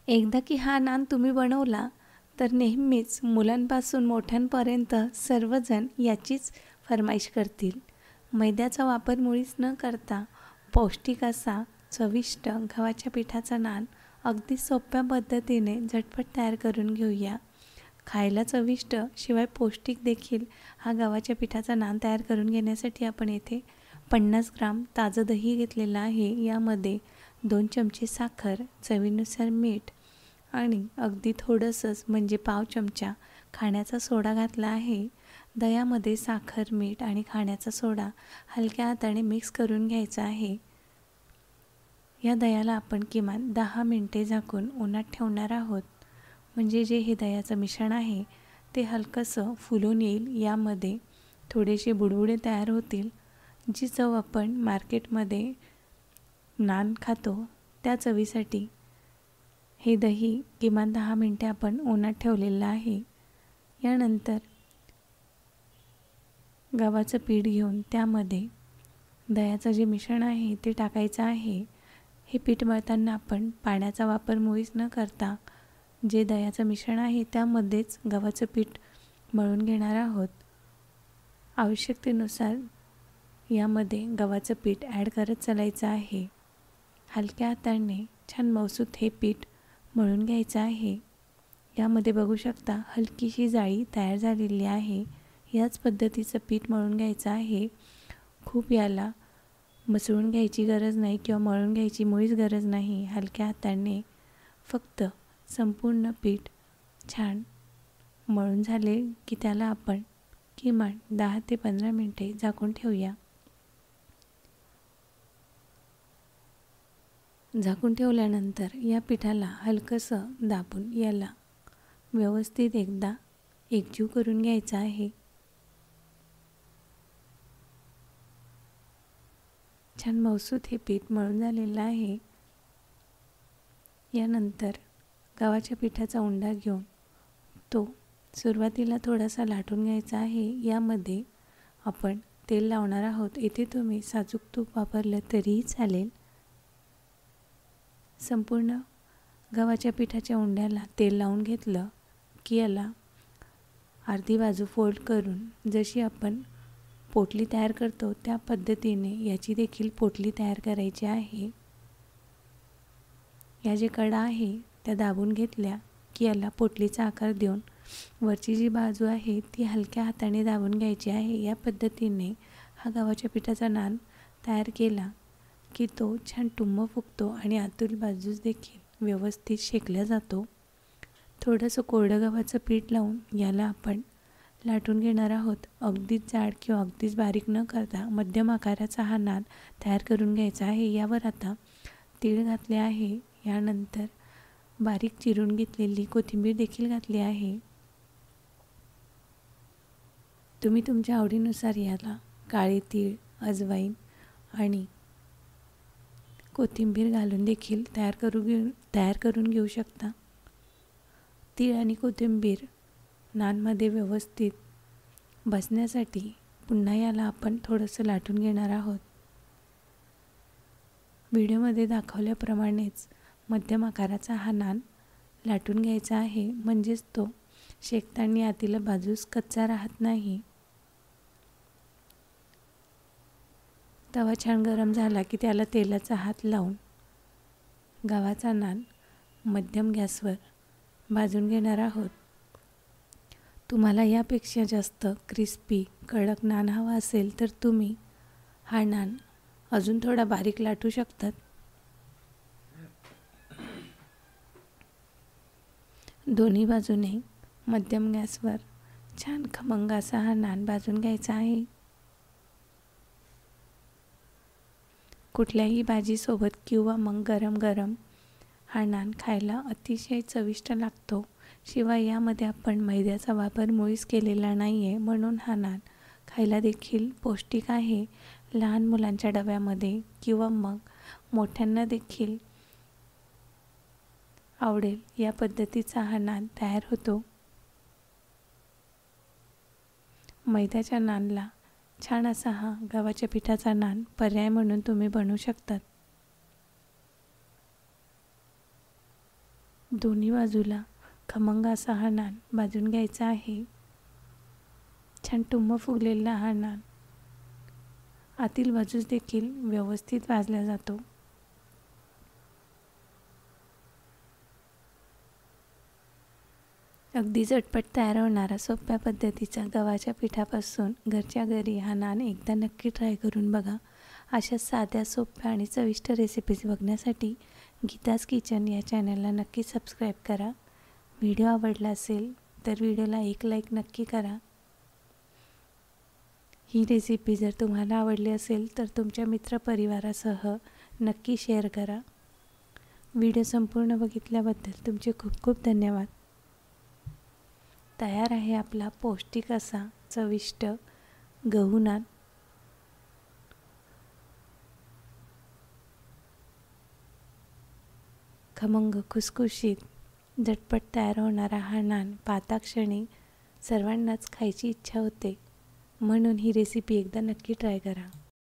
एकदा की हा नान तुम्ही बनवला तर नेहमीच मुलांपासून मोठ्यांपर्यंत सर्वजण याचीच फर्माईश करतील. मैद्याचा वापर मुळीच न करता पौष्टिक असा चविष्ट गव्हाच्या पिठाचा नान अगदी सोप्या पद्धतीने झटपट तयार करून घेऊया. खायला चविष्ट शिवाय पौष्टिक देखील हा गव्हाच्या पिठाचा नान तयार करून घेण्यासाठी आपण येथे 50 ग्राम ताजं दही घेतलेलं आहे. यामध्ये 2 चमचे साखर, चवीनुसार मीठ आणि अगदी थोडंसंच म्हणजे पाव चमचा खाण्याचा सोडा घातला आहे. दह्यामध्ये साखर, मीठ आणि खाण्याचा सोडा हलक्या हाताने मिक्स करून घ्यायचा आहे. या दह्याला आपण किमान 10 मिनिटे झाकून उन्हात ठेवणार आहोत. म्हणजे जे हे दह्याचं मिश्रण आहे ते हलकंसं फुलून येईल. यामध्ये थोडेसे बुडबुडे तयार होतील. जी चव आपण मार्केटमध्ये नान खातो त्या चवीसाठी हे दही किमान 10 मिनिटे आपण उन्हात ठेवलेलं आहे. यानंतर गव्हाचं पीठ घेऊन त्यामध्ये दह्याचं जे मिश्रण आहे ते टाकायचं आहे. हे पीठ मळताना आपण पाण्याचा वापर मुळीच न करता जे दह्याचं मिश्रण आहे त्यामध्येच गव्हाचं पीठ मळून घेणार आहोत. आवश्यकतेनुसार यामध्ये गव्हाचं पीठ ॲड करत चालायचं आहे. हलक्या हाताने छान मऊसूत हे पीठ मळून घ्यायचं आहे. यामध्ये बघू शकता हलकीशी जाळी तयार झालेली आहे. याच पद्धतीचं पीठ मळून घ्यायचं आहे. खूप याला मसळून घ्यायची गरज नाही किंवा मळून घ्यायची मुळीच गरज नाही. हलक्या हाताने फक्त संपूर्ण पीठ छान मळून झाले की त्याला आपण किमान 10 ते 15 मिनिटे झाकून ठेवूया. झाकून ठेवल्यानंतर या पिठाला हलकंसं दाबून याला व्यवस्थित एकदा एकजीव करून घ्यायचा आहे. छान मऊसूत हे पीठ मळून झालेलं आहे. यानंतर गव्हाच्या पिठाचा उंडा घेऊन तो सुरुवातीला थोडासा लाटून घ्यायचा आहे. यामध्ये आपण तेल लावणार आहोत. इथे तुम्ही साजूक तूप वापरलं तरीही चालेल. संपूर्ण गव्हाच्या पिठाच्या उंड्याला तेल लावून घेतलं की याला अर्धी बाजू फोल्ड करून जशी आपण पोटली तयार करतो त्या पद्धतीने याची देखील पोटली तयार करायची आहे. या जे कडा आहे त्या दाबून घेतल्या की याला पोटलीचा आकार देऊन वरची जी बाजू आहे ती हलक्या हाताने दाबून घ्यायची आहे. या पद्धतीने हा गव्हाच्या पिठाचा नान तयार केला की तो छान टुम्म फुगतो आणि आतून बाजूस देखील व्यवस्थित शेकला जातो. थोडंसं कोरडं गव्हाचं पीठ लावून याला आपण लाटून घेणार आहोत. अगदीच जाड किंवा अगदीच बारीक न करता मध्यम आकाराचा हा नान तयार करून घ्यायचा आहे. यावर आता तीळ घातले आहे. यानंतर बारीक चिरून घेतलेली कोथिंबीर देखील घातली आहे. तुम्ही तुमच्या आवडीनुसार याला काळे तीळ, अजवाईन आणि कोथिंबीर घालून देखील तयार करून घेऊ शकता. तीळ आणि कोथिंबीर नानमध्ये व्यवस्थित बसण्यासाठी पुन्हा याला आपण थोडंसं लाटून घेणार आहोत. व्हिडिओमध्ये दाखवल्याप्रमाणेच मध्यम आकाराचा हा नान लाटून घ्यायचा आहे. म्हणजेच तो शेकताना आतील बाजूस कच्चा राहत नाही. तवा छान गरम झाला की त्याला तेलाचा हात लावून गव्हाचा नान मध्यम गॅसवर भाजून घेणार आहोत. तुम्हाला यापेक्षा जास्त क्रिस्पी कडक नान हवा असेल तर तुम्ही हा नान अजून थोडा बारीक लाटू शकतात. दोन्ही बाजूने मध्यम गॅसवर छान खमंग असा हा नान भाजून घ्यायचा आहे. कुठल्याही भाजीसोबत किंवा मग गरम गरम हा नान खायला अतिशय चविष्ट लागतो. शिवाय यामध्ये आपण मैद्याचा वापर मुळीच केलेला नाही आहे, म्हणून हा नान खायला देखील पौष्टिक आहे. लहान मुलांच्या डब्यामध्ये किंवा मग मोठ्यांना देखील आवडेल या पद्धतीचा हा नान तयार होतो. मैद्याच्या नानला छान असा हा गव्हाच्या पिठाचा नान पर्याय म्हणून तुम्ही बनवू शकतात. दोन्ही बाजूला खमंग असा हा नान भाजून घ्यायचा आहे. छान टुम्म फुगलेला हा नान आतील बाजूस देखील व्यवस्थित भाजला जातो. अगदी झटपट तयार होणारा सोप्या पद्धतीचा गव्हाच्या पिठापासून घरच्या घरी हा नान एकदा नक्की ट्राय करून बघा. अशा साध्या, सोप्या आणि चविष्ट रेसिपीज बघण्यासाठी गीताज किचन या चॅनलला नक्की सबस्क्राईब करा. व्हिडिओ आवडला असेल तर व्हिडिओला एक लाईक नक्की करा. ही रेसिपी जर तुम्हाला आवडली असेल तर तुमच्या मित्रपरिवारासह नक्की शेअर करा. व्हिडिओ संपूर्ण बघितल्याबद्दल तुमचे खूप खूप धन्यवाद. तयार आहे आपला पौष्टिक असा चविष्ट गहू नान. खमंग, खुसखुशीत, झटपट तयार होणारा हा नान पाहताक्षणी सर्वांनाच खायची इच्छा होते. म्हणून ही रेसिपी एकदा नक्की ट्राय करा.